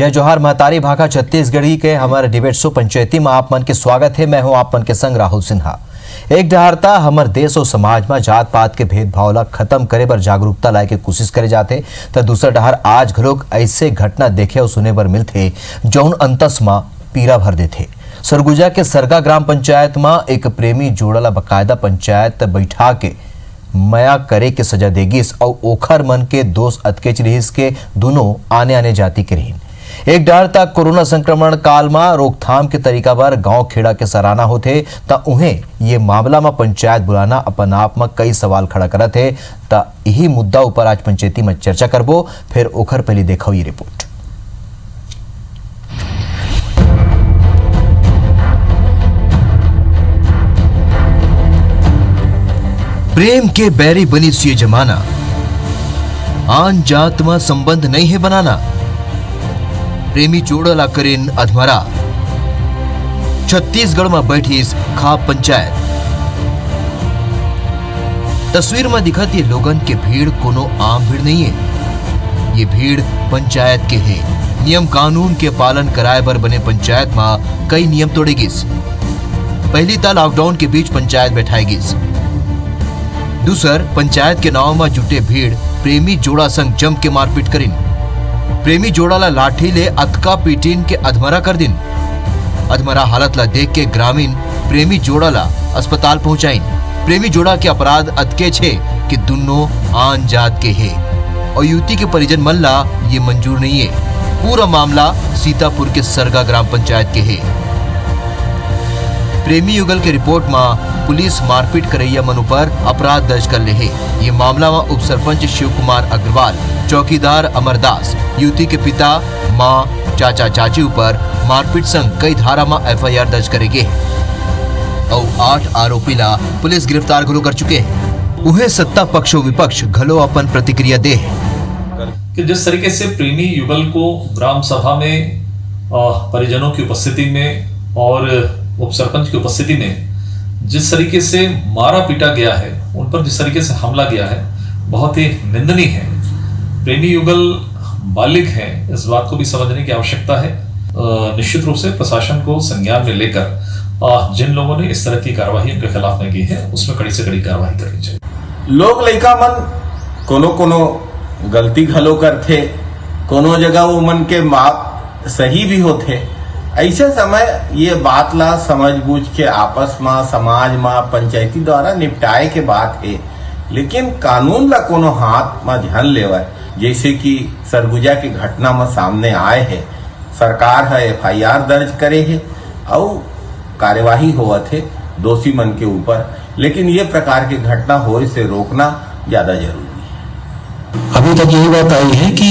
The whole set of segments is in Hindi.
जय जोहार महतारी भाखा छत्तीसगढ़ी के हमारे डिबेट शो पंचायती में आप मन के स्वागत है। मैं हूं आप मन के संग राहुल सिन्हा। एक डहरता हमर देश और समाज में जात पात के भेदभाव ला खत्म करे बर जागरूकता लाए के कोशिश करे जाते, तो दूसरा डहर आज घलोक ऐसे घटना देखे और सुने बर मिलते जौन अंतस में पीरा भर देते। सरगुजा के सरगा ग्राम पंचायत में एक प्रेमी जोड़ा ला बकायदा पंचायत बैठा के मया करे के सजा देगिस और ओखर मन के दोस्त अतकेच रहिस के दोनों आने आने जाति के रहीन। एक डर तक कोरोना संक्रमण काल में रोकथाम के तरीका पर गांव खेड़ा के सराहना होते, ता उन्हें ये मामला में पंचायत बुलाना अपन आप में कई सवाल खड़ा करत है। ता यही मुद्दा ऊपर आज पंचायती में चर्चा करबो। फिर ओखर पहले देखो ये रिपोर्ट। प्रेम के बैरी बनी ये जमाना, आन जात में संबंध नहीं है बनाना। प्रेमी जोड़ा ला करेन अधमरा, छत्तीसगढ़ में बैठी इस खाप पंचायत। तस्वीर में दिखत ये लोगन के भीड़ कोनो आम भीड़ नहीं है। ये भीड़ पंचायत के है। नियम कानून के पालन कराए बर बने पंचायत में कई नियम तोड़ेगिस। पहली ता लॉकडाउन के बीच पंचायत बैठाएगिस। दूसर पंचायत के नाव में जुटे भीड़ प्रेमी जोड़ा संग जम के मारपीट करिन। प्रेमी जोड़ा ला लाठी ले अतका पीटीन के अधमरा कर दिन। अधमरा हालत ला देख के ग्रामीण प्रेमी जोड़ा ला अस्पताल पहुंचाइन। प्रेमी जोड़ा के अपराध अतके छे कि दोनों आन जात के है और युवती के परिजन मन ला ये मंजूर नहीं है। पूरा मामला सीतापुर के सरगा ग्राम पंचायत के है। प्रेमी युगल के रिपोर्ट में पुलिस मारपीट करैया मनु पर अपराध दर्ज कर ले है। ये मामला में उप सरपंच शिव कुमार अग्रवाल, चौकीदार अमरदास, युवती के पिता, मां, चाचा चाची ऊपर मारपीट संग कई धारा में एफआईआर दर्ज करेगे और 8 आरोपी ला पुलिस गिरफ्तार घलो कर चुके हैं। उन्हें सत्ता पक्ष और विपक्ष घलो अपन प्रतिक्रिया दे कि जिस तरीके से प्रेमी युगल को ग्राम सभा में परिजनों की उपस्थिति में और उप सरपंच की उपस्थिति में जिस तरीके से मारा पीटा गया है, उन पर जिस तरीके से हमला किया है, बहुत ही निंदनीय है। प्रेमी युगल बालिग हैं, इस बात को भी समझने की आवश्यकता है। निश्चित रूप से प्रशासन को संज्ञान में लेकर जिन लोगों ने इस तरह की कार्रवाई उनके खिलाफ में की है, उसमें कड़ी से कड़ी कार्रवाई करनी चाहिए। लोग लइका मन कोनो गलती घलो करथे, कोनो जगह वो मन के माप सही भी होते। ऐसे समय ये बात ला समझ बूझ के आपस में समाज में पंचायती द्वारा निपटाए के बात है, लेकिन कानून ला कोनो हाथ में ध्यान लेवाय, जैसे कि सरगुजा की घटना में सामने आए है। सरकार है एफआईआर दर्ज करे है और कार्यवाही होवत है दोषी मन के ऊपर, लेकिन ये प्रकार की घटना होए से रोकना ज्यादा जरूरी है। अभी तक यही बात आई है कि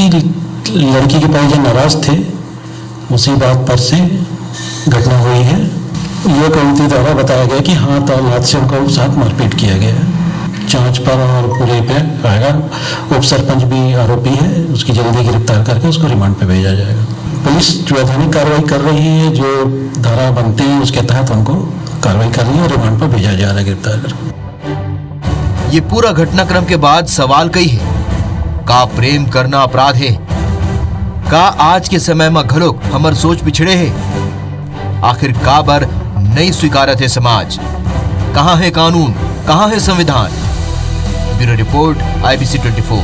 लड़की के परिजन नाराज थे, उसी बात पर से घटना हुई है। ये कमिटी द्वारा बताया गया कि हाँ तालाब से उनको साथ मारपीट किया गया है। जांच पर और पूरे पे आएगा। उप सरपंच भी आरोपी है, उसकी जल्दी गिरफ्तार करके उसको रिमांड पे भेजा जाएगा। पुलिस वैधानिक कार्रवाई कर रही है, जो धारा बनती है उसके तहत उनको कार्रवाई कर रही है और रिमांड पर भेजा जा रहा है गिरफ्तार कर। ये पूरा घटनाक्रम के बाद सवाल कई है, का प्रेम करना अपराध है? का आज के समय में घलोक हमर सोच पिछड़े है? आखिर का बर नहीं स्वीकारत है समाज? कहां है कानून, कहां है संविधान? Bureau report IBC 24।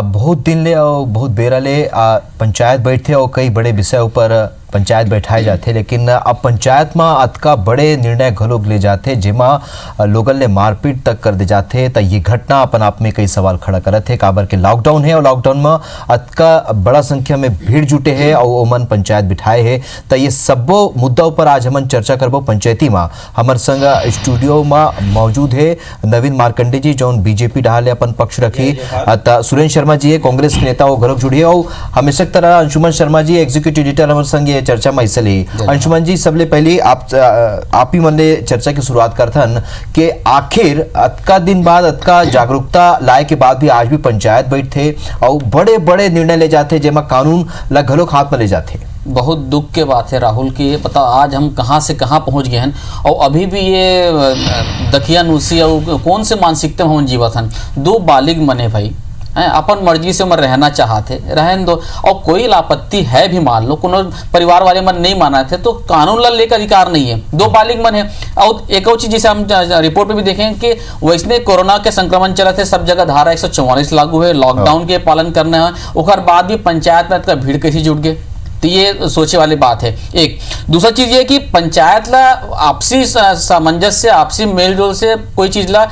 बहुत दिन ले और बहुत बेरा ले पंचायत बैठते और कई बड़े विषय ऊपर पंचायत बैठाए जाते, लेकिन अब पंचायत में अतका बड़े निर्णय घलोक ले जाते जेमा लोगन ले मारपीट तक कर दे जाते। तो ये घटना अपन आप में कई सवाल खड़ा करत है। काबर के लॉकडाउन है और लॉकडाउन में अतका बड़ा संख्या में भीड़ जुटे है और ओमन पंचायत बिठाए है। तो ये सबो मुद्दा ऊपर आज हमन चर्चा करबो पंचायती में। हमार संग स्टूडियो में मौजूद है नवीन मार्कंडे जी, जौन बीजेपी डाले अपन पक्ष रखी। सुरेंद्र शर्मा जी है कांग्रेस के नेता, वो घलोक जुड़िए और हमेशा तरह अंशुमन शर्मा जी एग्जीक्यूटिव एडिटर हमारे संग चर्चा में हिस्सा ली। अंशुमन जी, सबले पहले आप ही मन ले चर्चा की शुरुआत करथन कि आखिर अतका दिन बाद अतका जागरूकता लाए के बाद भी आज भी पंचायत बैठते और बड़े बड़े निर्णय ले जाते जेमा कानून ला घलोक हाथ में ले जाते। बहुत दुख के बात है राहुल की, ये पता आज हम कहां से कहां पहुंच गए हैं और अभी भी ये दखिया नुसी और कौन से मानसिकता में हम जीवत हन। दो बालिग मने भाई हैं, अपन मर्जी से मन रहना चाहते रहन दो, और कोई लापत्ति है भी, मान लो कोनो परिवार वाले मन नहीं माना थे तो कानून ला लेकर अधिकार नहीं है, दो बालिग मन है। और एक और चीज जैसे हम रिपोर्ट में भी देखें कि वैसने कोरोना के संक्रमण चला थे, सब जगह धारा 144 लागू है, लॉकडाउन के पालन करना है, उसके बाद भी पंचायत में भीड़ कैसे जुट गए, तो ये सोचे वाली बात है। एक दूसरा चीज ये कि पंचायत ला आपसी सामंजस्य, आपसी मेलजोल से कोई चीज ला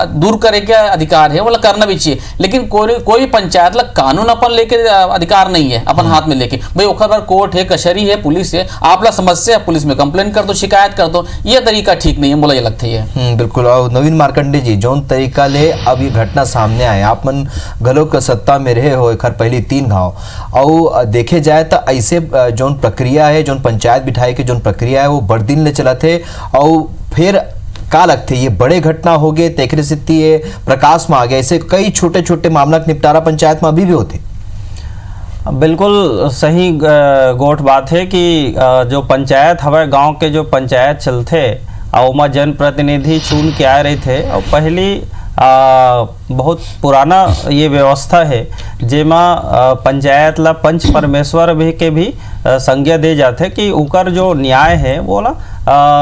दूर करे के अधिकार है, वो ला करना भी चाहिए, लेकिन कोई पंचायत ला कानून अपन लेके अधिकार नहीं है अपन हाथ में लेके, भाई ओखर पर कोर्ट है, कचहरी है, पुलिस है, आप ला समस्या पुलिस में कंप्लेन कर दो, शिकायत कर दो, ये तरीका ठीक नहीं है, बोला ये लगता है। बिल्कुल। और नवीन मार्कंडे जी, जौन तरीका ले अब ये घटना सामने आए, आप मन घलो के सत्ता में रहे हो खर पहली 3 गाँव, और देखे जाए तो ऐसे जोन प्रक्रिया है, जोन पंचायत बिठाई के जोन प्रक्रिया है वो बड़ दिन ले चला थे, और फिर का लगते ये बड़े घटना हो गए तेकरे सिद्धि ये प्रकाश में आ गया, ऐसे कई छोटे छोटे मामला के निपटारा पंचायत में अभी भी होते। बिल्कुल सही गोट बात है कि जो पंचायत हवे गांव के जो पंचायत चलते और में जनप्रतिनिधि चुन के आ रहे थे, और पहली बहुत पुराना ये व्यवस्था है जेमा पंचायत ला पंच परमेश्वर भी के भी संज्ञा दे जाते कि उकर जो न्याय है वो ला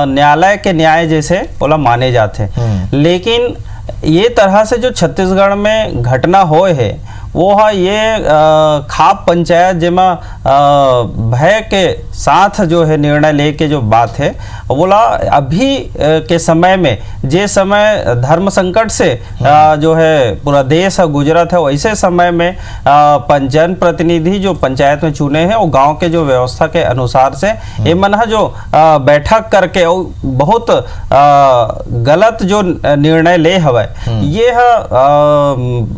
न्यायालय के न्याय जैसे बोला माने जाते। लेकिन ये तरह से जो छत्तीसगढ़ में घटना होए है वो है ये खाप पंचायत जेमा भय के साथ जो है निर्णय लेके जो बात है बोला अभी के समय में जे समय धर्म संकट से जो है पूरा देश गुजरत है, वैसे समय में जन प्रतिनिधि जो पंचायत में चुने हैं वो गांव के जो व्यवस्था के अनुसार से ये मन जो बैठक करके और बहुत गलत जो निर्णय ले हवे ये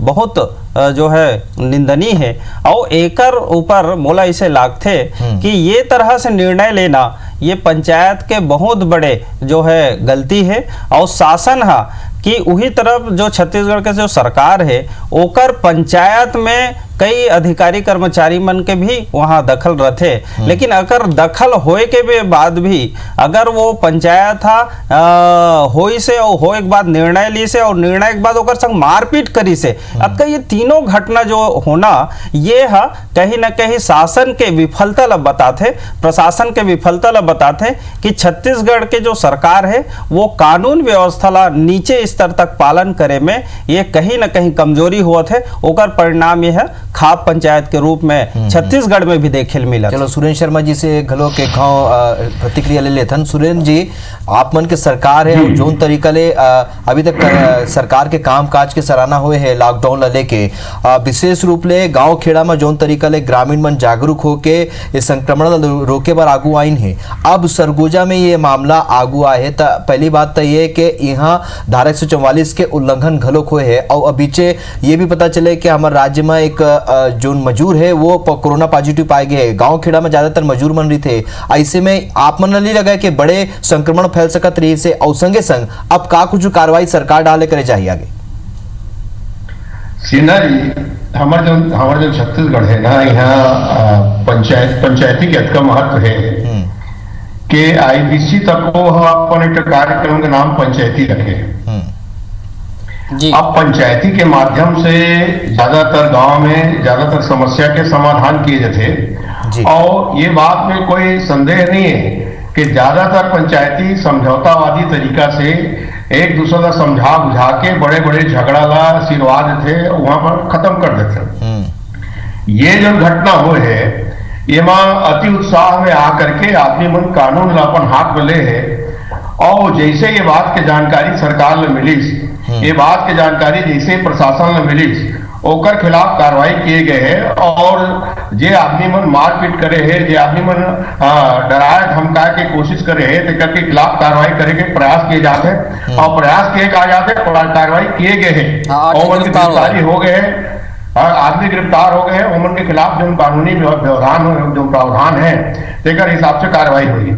बहुत जो है निंदनीय है, और एकर ऊपर मोला इसे लागथे कि ये तरह से निर्णय लेना ये पंचायत के बहुत बड़े जो है गलती है, और शासन है कि वही तरफ जो छत्तीसगढ़ के जो सरकार है ओकर पंचायत में कई अधिकारी कर्मचारी मन के भी वहाँ दखल रहते, लेकिन अगर दखल होए के भी बाद भी अगर वो पंचायत था होई से और होए के बाद निर्णय ली से और निर्णय के बाद ओकर संग मारपीट करी से, अब ये तीनों घटना जो होना ये है कहीं ना कहीं शासन के विफलता ला बताते, प्रशासन के विफलता ला बताते कि छत्तीसगढ़ के जो सरकार है वो कानून व्यवस्था ला नीचे स्तर तक पालन करे में ये कहीं ना कहीं कमजोरी हुआ थे, ओकर परिणाम ये है खाप पंचायत के रूप में छत्तीसगढ़ में भी देखे मिला। चलो सुरेंद्र शर्मा जी से घलो के गाँव प्रतिक्रिया ले लेथन। सुरेंद्र जी, आप मन के सरकार है जोन तरीका ले अभी तक सरकार के काम काज के सराहना हुए है लॉकडाउन ला लेके, विशेष रूप ले गांव खेड़ा में जोन तरीका ले ग्रामीण मन जागरूक होके इस संक्रमण रोके बर आगू आइन है। अब सरगुजा में ये मामला आगू आए है, पहली बात तो ये कि यहाँ धारा 144 के उल्लंघन घलोक हुए है, और अबीचे ये भी पता चले कि हमारे राज्य में एक जो मजूर है वो कोरोना पॉजिटिव पाए गए। गांव खेड़ा में ज्यादातर मजूर मन रही थे, ऐसे में आप मन नहीं लगा कि बड़े संक्रमण फैल सकत रही से, और संगे संग अब का कुछ कार्रवाई सरकार डाले करे चाहिए आगे। सिन्हा जी, हमारे जो छत्तीसगढ़ है ना, यहाँ पंचायती के अतका महत्व है कि IBC तक को अपन एक कार्यक्रम का नाम पंचायती रखे। अब पंचायती के माध्यम से ज्यादातर गांव में ज्यादातर समस्या के समाधान किए जाते, और ये बात में कोई संदेह नहीं है कि ज्यादातर पंचायती समझौतावादी तरीका से एक दूसरे का समझा बुझा के बड़े बड़े झगड़ा ला सिरवा देते, वहां पर खत्म कर देते। ये जो घटना हुई है ये मां अति उत्साह में आकर के आदमी मन कानून अपन हाथ में ले है, और जैसे ये बात की जानकारी सरकार ने मिली, ये बात की जानकारी जैसे प्रशासन ने मिली, ओकर खिलाफ कार्रवाई किए गए हैं, और जे आदमी मन मारपीट करे है, जे आदमी मन डराए धमकाए के कोशिश करे है, तेकर के खिलाफ कार्रवाई करे के प्रयास किए जाते हैं, और प्रयास किए कहा जाते हैं, कार्रवाई किए गए हैं, और गिरफ्तारी हो गए हैं, आदमी गिरफ्तार हो गए हैं, उमन के खिलाफ जो कानूनी व्यवधान जो प्रावधान है तेकर हिसाब से कार्रवाई हुई।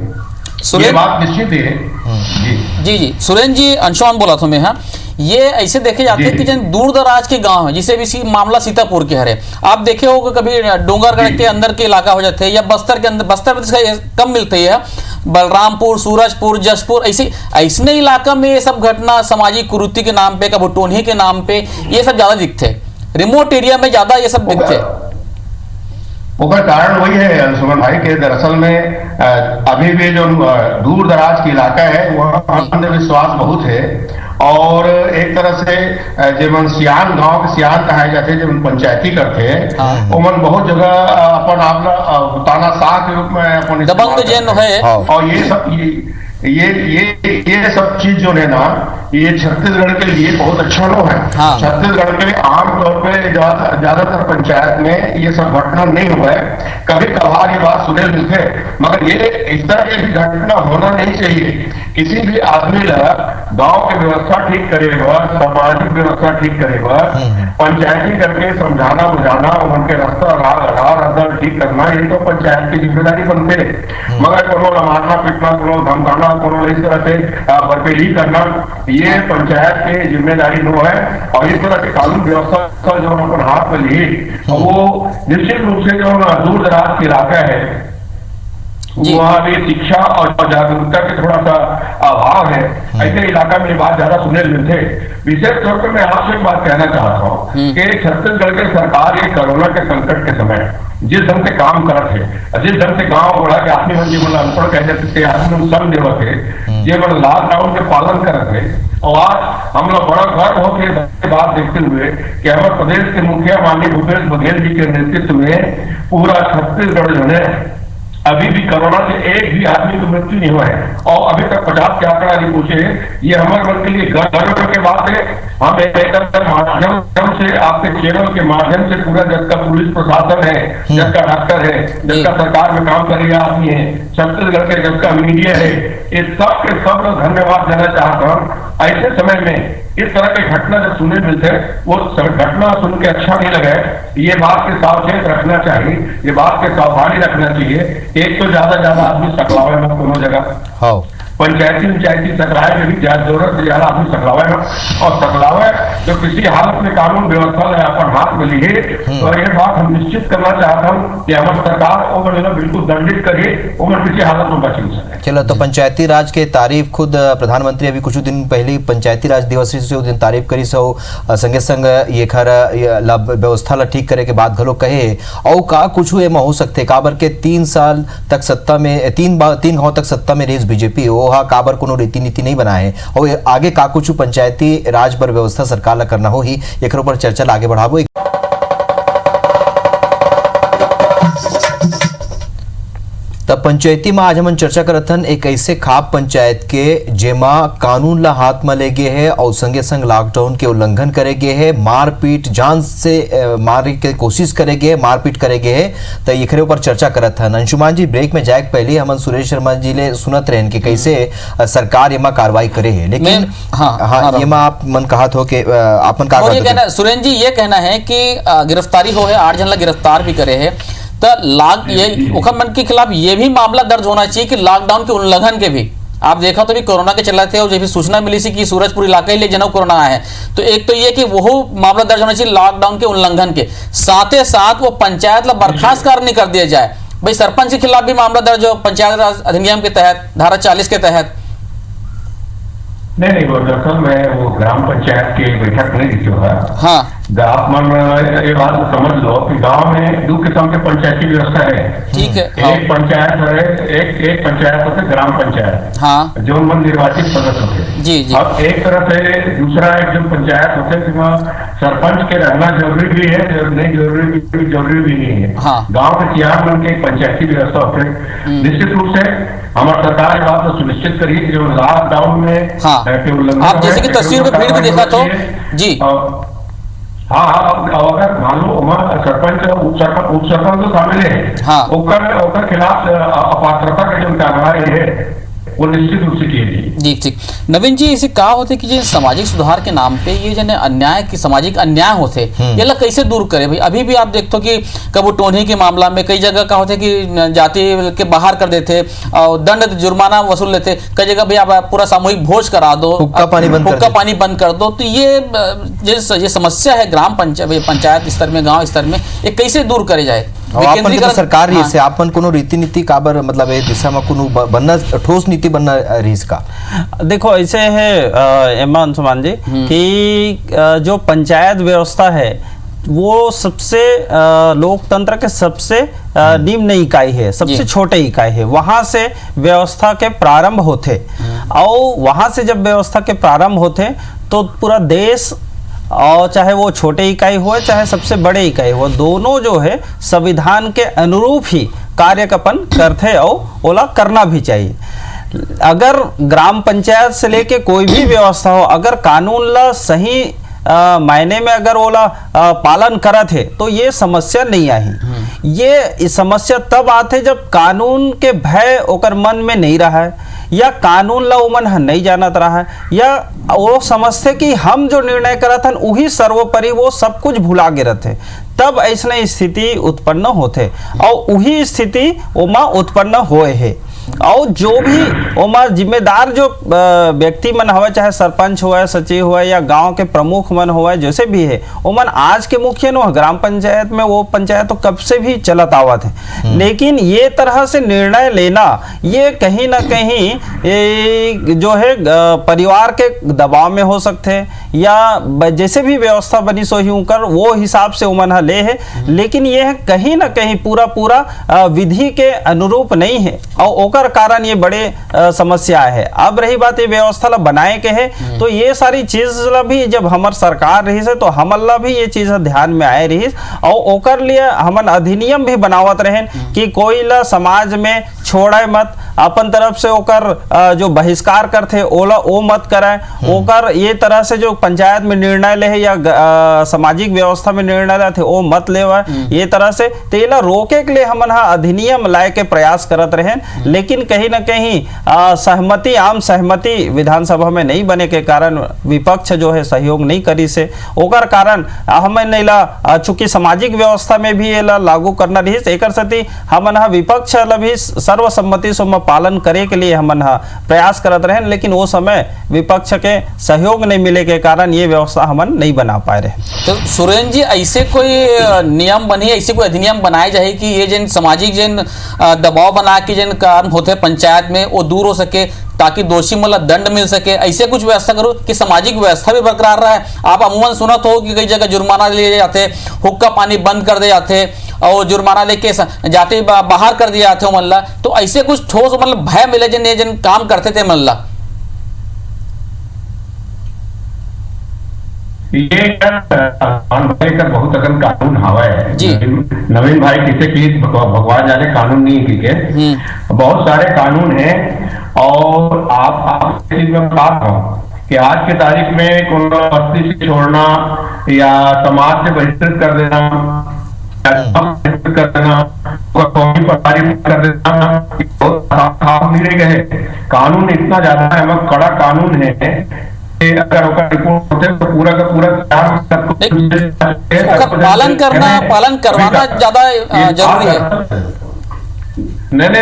ये बात निश्चित है। जी सुरेंद्र जी, अंशुमान बोला था मैं। हाँ, ये ऐसे देखे जाते हैं कि जन दूर दराज के गांव है, जिसे भी मामला सीतापुर के हरे, आप देखे होगा कभी डोंगरगढ़ के अंदर के इलाका हो जाते हैं, या बस्तर के अंदर, बस्तर में कम मिलते है, बलरामपुर, सूरजपुर, जसपुर, ऐसे इलाका में ये सब घटना सामाजिक कुरीति के नाम पे, कभी टोन्ही के नाम पे ये सब ज्यादा दिखते हैं। रिमोट एरिया में ज्यादा ये सब दिखते हैं। उसका कारण वही है सुमन भाई के दरअसल में अभी भी जो दूर दराज के इलाका है वहाँ अंधविश्वास बहुत है और एक तरह से जेमन सियान गांव के सियान कहे जाते जेमन पंचायती करते हैं उमन बहुत जगह अपन आप ताना शाह के रूप में अपन दबंग जैन है और ये सब चीज जो है ना ये छत्तीसगढ़ के लिए बहुत अच्छा नो है। छत्तीसगढ़ के लिए आमतौर पे ज्यादातर पंचायत में ये सब घटना नहीं हुआ है, कभी कभार ये बात सुने मिलते, मगर ये इस तरह की घटना होना नहीं चाहिए। किसी भी आदमी गांव की व्यवस्था ठीक करेगा, सामाजिक व्यवस्था ठीक करेगा, पंचायती करके समझाना बुझाना उनके रास्ता राह ठीक करना ये तो पंचायत की जिम्मेदारी बनते है। मगर कोनो मारना पीटना, कोनो धमकाना, कोनो इस तरह से बर्फेली करना ये पंचायत की जिम्मेदारी नो है। और इस तरह के कानून व्यवस्था जो अपन हाथ में लिए वो निश्चित रूप से जो दूर दराज के इलाका है वहाँ भी शिक्षा और जागरूकता के थोड़ा सा अभाव है। ऐसे इलाका में बात ज्यादा सुने मिलते। विशेष तौर पर मैं आपसे एक बात कहना चाहता हूँ कि छत्तीसगढ़ की सरकार ये कोरोना के संकट के समय जिस ढंग से काम करत है, जिस ढंग से गांव बड़ा के आदमी मन जीवन अनपढ़ कह जाते आदमी सम देवत है, ये मन लॉकडाउन के पालन करत है। और आज हम लोग बड़ा गर्व हो के बात देखते हुए कि हमारे प्रदेश के मुखिया माननीय भूपेश बघेल जी के नेतृत्व में पूरा छत्तीसगढ़ जो है अभी भी कोरोना से एक भी आदमी की मृत्यु नहीं हुआ है और अभी तक 50 के आंकड़ा नहीं पूछे। ये हमारे मन के लिए गर्व की बात है। हम माध्यम से आपके चैनल के माध्यम से पूरा जब का पुलिस प्रशासन है, जब का डॉक्टर है, जब का सरकार में काम कर रहे आदमी है, छत्तीसगढ़ के जब का मीडिया है, इस सब के सब लोग धन्यवाद देना चाहता हूँ। ऐसे समय में इस तरह की घटना जब सुने मिलते वो घटना सुन के अच्छा नहीं लगे, ये बात के सावचेत रखना चाहिए, ये बात के सावधानी रखना चाहिए। एक तो ज्यादा आदमी सकलावे में दोनों जगह पंचायती सकलावे में भी जरूरत से ज्यादा आदमी सकलावे में और सकलावे तो किसी हालत में कानून व्यवस्था में अपन हाथ में लिए तो ये बात हम निश्चित करना चाहता हूँ कि हमारी सरकार उम्र बिल्कुल दंडित करे, उम्र किसी हालत में बच नहीं सके। चलो तो पंचायती राज के तारीफ खुद प्रधानमंत्री अभी कुछ दिन पहले पंचायती राज दिवस से उस दिन तारीफ करी सो संगे संग ये खर व्यवस्था ला ठीक करे के बाद घलो कहे और का कुछ एमा हो सकते काबर के 3 साल तक सत्ता में 3 गांव तक सत्ता में रही बीजेपी ओहा काबर कोनो रीति नीति नहीं बनाए और आगे का कुछ पंचायती राज पर व्यवस्था सरकार ला करना हो ही एक ऊपर चर्चा आगे बढ़ाबो। तब पंचायती में आज हम चर्चा करत हन एक ऐसे खाप पंचायत के जेमा कानून ला हाथ में ले गए है और संगे संग लॉकडाउन के उल्लंघन करे गए है, मारपीट जान से मारे के कोशिश करे गए, मारपीट करे गए है। तो ये ऊपर चर्चा करत हन। अंशुमान जी ब्रेक में जाए पहले हम सुरेश शर्मा जी ले सुनत रहे कि कैसे सरकार एमा कार्रवाई करे है, लेकिन हाँ एमा आप मन कहा हो कि आपन का सुरेश जी ये कहना है कि गिरफ्तारी हो है, 8 जन ला गिरफ्तार भी करे है तो मन के खिलाफ ये भी मामला दर्ज होना चाहिए कि लॉकडाउन के उल्लंघन के भी आप देखा तो भी कोरोना के चलाते थे और जब भी सूचना मिली सी कि सूरजपुर इलाके लिए जन कोरोना आया है तो एक तो ये कि वो मामला दर्ज होना चाहिए लॉकडाउन के उल्लंघन के साथ ही साथ वो पंचायत ला बर्खास्त नहीं कर दिया जाए। भाई सरपंच के खिलाफ भी मामला दर्ज हो पंचायत राज अधिनियम के तहत धारा 40 के तहत। नहीं वो दरअसल मैं वो ग्राम पंचायत की बैठक नहीं देखी हुआ। हाँ आप मन ये बात समझ लो कि गांव में 2 किस्म के पंचायती व्यवस्था है। ठीक है। एक पंचायत है, एक पंचायत होते ग्राम पंचायत। हाँ जो मन निर्वाचित सदस्य होते जी जी। अब एक तरह से दूसरा एक जो पंचायत होते सरपंच के रहना जरूरी भी है, नहीं जरूरी भी नहीं है। हाँ। गाँव के सियान मन के पंचायती व्यवस्था होते निश्चित रूप से हमारी सरकार बात तो सुनिश्चित करिए कि जो लॉकडाउन में आप जैसे कि तस्वीर में भीड़ भी देखा तो जी हाँ अगर मान लो सरपंच उप सरपंच तो शामिल है। हाँ। ओकर खिलाफ अपात्रता के जो कार्रवाई है वो निश्चित रूप से की जाएगी। जी ठीक। नवीन जी इसे कहा होते कि जो सामाजिक सुधार के नाम पे ये जने अन्याय की सामाजिक अन्याय होते ये ला कैसे दूर करे भाई। अभी भी आप देखते हो कि कब टोनी के मामला में कई जगह का होते कि जाति के बाहर कर देते और दंड जुर्माना वसूल लेते, कई जगह भाई आप पूरा सामूहिक भोज करा दो, हुक्का पानी बंद कर दो। तो ये समस्या है ग्राम पंचायत स्तर में गाँव स्तर में ये कैसे दूर करे जाए। तो सरकार हाँ। से आपन कोनो रीति नीति काबर मतलब ए दिशा में कोनो बनना ठोस नीति बनना रहीस का। देखो ऐसे है एमा अंशुमान जी कि जो पंचायत व्यवस्था है वो सबसे लोकतंत्र के सबसे निम्न इकाई है, सबसे छोटे इकाई है। वहां से व्यवस्था के प्रारंभ होते और वहां से जब व्यवस्था के प्रारंभ होते तो पूरा देश, और चाहे वो छोटे इकाई हो चाहे सबसे बड़े इकाई हो, दोनों जो है संविधान के अनुरूप ही कार्यकपन करते और ओला करना भी चाहिए। अगर ग्राम पंचायत से लेके कोई भी व्यवस्था हो, अगर कानून ला सही मायने में अगर ओला पालन करत है तो ये समस्या नहीं आई। ये समस्या तब आते जब कानून के भय ओकर मन में नहीं रहा है, या कानून ला उमन नहीं जानत रहा है, या वो समझते कि हम जो निर्णय करत हन वही सर्वोपरि, वो सब कुछ भुला गिरत है। तब ऐसने स्थिति उत्पन्न होते और वही स्थिति ओमा उत्पन्न होए है। और जो भी ओमा जिम्मेदार जो व्यक्ति मन हवे, चाहे सरपंच हुआ, सचिव हुआ या गांव के प्रमुख मन हुआ, जैसे भी है ओमन आज के मुखिया न ग्राम पंचायत में, वो पंचायत तो कब से भी चलत आवत है। लेकिन ये तरह से निर्णय लेना ये कहीं ना कहीं जो है परिवार के दबाव में हो सकते हैं, या जैसे भी व्यवस्था बनी सो ही कर वो हिसाब से ओमन ले है। लेकिन ये कहीं ना कहीं पूरा विधि के अनुरूप नहीं है और कारण ये बड़े समस्या है। अब रही बात ये व्यवस्था ला बनाए के है, तो ये सारी चीज ला भी जब हमार सरकार रही से तो हमला भी ये चीज ध्यान में आए रही और ओकर लिए हमन अधिनियम भी बनावत रहे कि कोई ला समाज में छोड़े मत, अपन तरफ से ओकर जो बहिष्कार करते ओला ओ मत कराए, ओकर ये तरह से जो पंचायत में निर्णय ले या सामाजिक व्यवस्था में निर्णय लेते ओ मत लेवा, ये तरह से तेला रोके के लिए हमन अधिनियम लाए के प्रयास करत रहे। लेकिन कहीं ना कहीं सहमति, आम सहमति विधानसभा में नहीं बने के कारण विपक्ष जो है सहयोग नहीं करी से, ओकर कारण हमन ला चूंकि सामाजिक व्यवस्था में भी ये लागू करना रही, एकर सती हमन विपक्ष ला भी सर्वसम्मति से पालन करे के लिए हमन प्रयास करत रहे। लेकिन वो समय विपक्ष के सहयोग नहीं मिले के कारण ये व्यवस्था हमन नहीं बना पाए रहे। तो सुरेंद्र जी, ऐसे कोई नियम बने, ऐसे कोई अधिनियम बनाए जाए कि ये जिन सामाजिक जिन दबाव बना के जिन काम होते पंचायत में वो दूर हो सके, ताकि दोषी मतलब दंड मिल सके, ऐसे कुछ व्यवस्था करो कि सामाजिक व्यवस्था भी बरकरार रहे। आप अमूमन सुनत हो कि कई जगह जुर्माना ले जाते, हुक्का पानी बंद कर दे जाते और जुर्माना लेके जाते बाहर कर दिए जाते हो मल्ला। तो ऐसे कुछ ठोस मतलब भय मिले जिन जिन काम करते थे मल्ला। ये बहुत अगन कानून हवा है जी। नवीन भाई किसे की भगवान जाने कानून नहीं की के बहुत सारे कानून हैं। और आप चीज में बता रहा हूँ कि आज के तारीख में कोनो बस्ती से छोड़ना या समाज से बहिष्कृत कर देना, कर देना, कर देना, नहीं रह गए। कानून इतना ज्यादा है, कड़ा कानून है, अगर रिपोर्ट होते तो पूरा का पूरा पालन करवाना ज्यादा जरूरी है। नहीं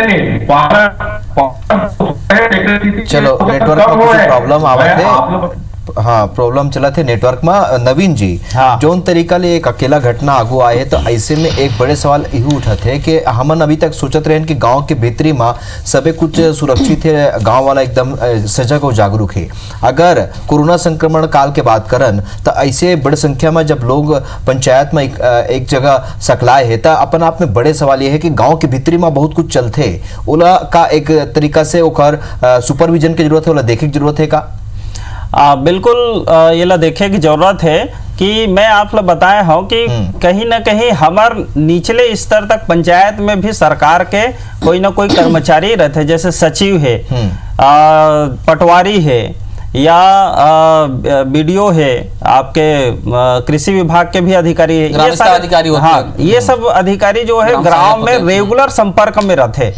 चलो, नेटवर्क में कुछ प्रॉब्लम आवत है। हाँ, प्रॉब्लम चला थे नेटवर्क में। नवीन जी, हाँ। जोन तरीका ले एक अकेला घटना आगू आए तो ऐसे में एक बड़े सवाल यही उठा थे कि हमन अभी तक सोचत रहे कि गांव के भीतरी में सबे कुछ सुरक्षित है, गांव वाला एकदम सजग और जागरूक है। अगर कोरोना संक्रमण काल के बात करन तो ऐसे बड़ी संख्या में जब लोग पंचायत में एक जगह सकलाए है तो अपन आप में बड़े सवाल ये है कि गाँव के भीतरी में बहुत कुछ चलते ओला का एक तरीका से ओकर सुपरविजन की जरूरत है, ओला देखे की जरूरत है का? बिल्कुल ये ला देखे की जरूरत है कि मैं आप लोग बताए हूँ कि कहीं ना कहीं हमार निचले स्तर तक पंचायत में भी सरकार के कोई ना कोई कर्मचारी रहते, जैसे सचिव है, पटवारी है या बीडीओ है, आपके कृषि विभाग के भी अधिकारी है, ये सारे अधिकारी होते हैं। ये सब अधिकारी जो है गांव में रेगुलर संपर्क में रहते।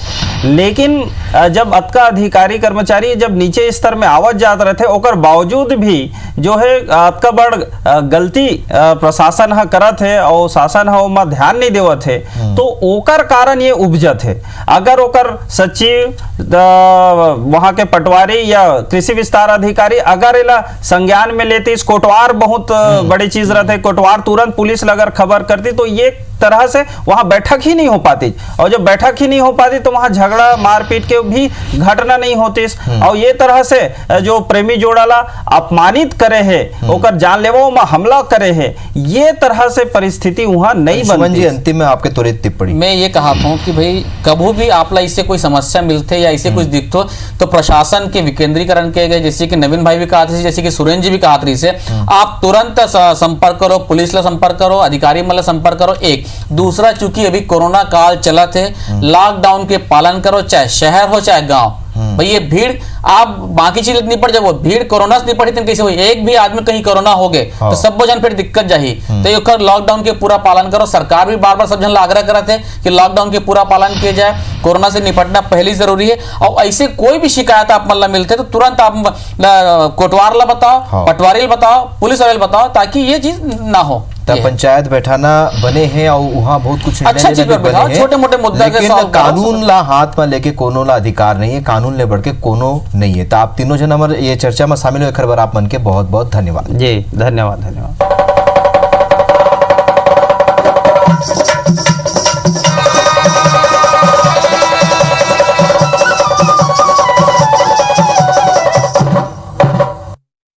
लेकिन जब अतका अधिकारी कर्मचारी जब नीचे स्तर में आवत जात रहते, ओकर बावजूद भी जो है अतका बड़ गलती प्रशासन हा करत है और शासन हा ओमा ध्यान नहीं देवत है, तो ओकर कारण ये उपजत है। अगर ओकर सचिव, वहां के पटवारी या कृषि विस्तार अधिकारी अगर इला संज्ञान में लेते, इस कोटवार बहुत बड़ी चीज रहते, कोटवार तुरंत पुलिस अगर खबर करती तो ये तरह से वहाँ बैठक ही नहीं हो पाती, और जब बैठक ही नहीं हो पाती तो वहाँ झगड़ा मारपीट के भी घटना नहीं होती। और ये तरह से जो प्रेमी जोड़ाला अपमानित करे है, ओकर जानलेवा में हमला करे है, ये तरह से परिस्थिति वहाँ नहीं सुमन जी, बनती। अंतिम में आपके त्वरित टिप्पणी। मैं ये कहा हूँ कि भाई कभी भी आपला इससे कोई समस्या मिलते या इससे कुछ दिखतो तो प्रशासन के विकेंद्रीकरण किए गए, जैसे कि नवीन भाई भी कहा था, जैसे कि सुरेंद्र जी भी कहा था, से आप तुरंत संपर्क करो, पुलिस ला संपर्क करो, अधिकारी मतलब संपर्क करो। एक दूसरा, चूंकि अभी कोरोना काल चला थे, लॉकडाउन के पालन करो, चाहे शहर हो चाहे गांव। भाई ये भीड़ आप बाकी चीज निपट जाओ, भीड़ कोरोना से निपट कैसे हुई, एक भी आदमी कहीं कोरोना हो गए तो सब जन फिर दिक्कत जाही। तो ये लॉकडाउन के पूरा पालन करो। सरकार भी बार बार सब जन आग्रह करते हैं कि लॉकडाउन के पूरा पालन किया जाए, कोरोना से निपटना पहली जरूरी है। और ऐसे कोई भी शिकायत आप मतलब मिलते तो तुरंत आप कोटवार ला बताओ, पटवारी ला बताओ, पुलिस वाले बताओ, ताकि ये चीज ना हो। पंचायत बैठाना बने हैं और वहाँ बहुत कुछ अच्छा चीज बने, छोटे मोटे मुद्दा के लेकिन कानून ला हाथ में लेके कोनो ला अधिकार नहीं है, कानून ले बढ़ के कोनो नहीं है। तो आप तीनों जन हमारे ये चर्चा में शामिल हुए, खबर आप मन के बहुत बहुत धन्यवाद। जी धन्यवाद।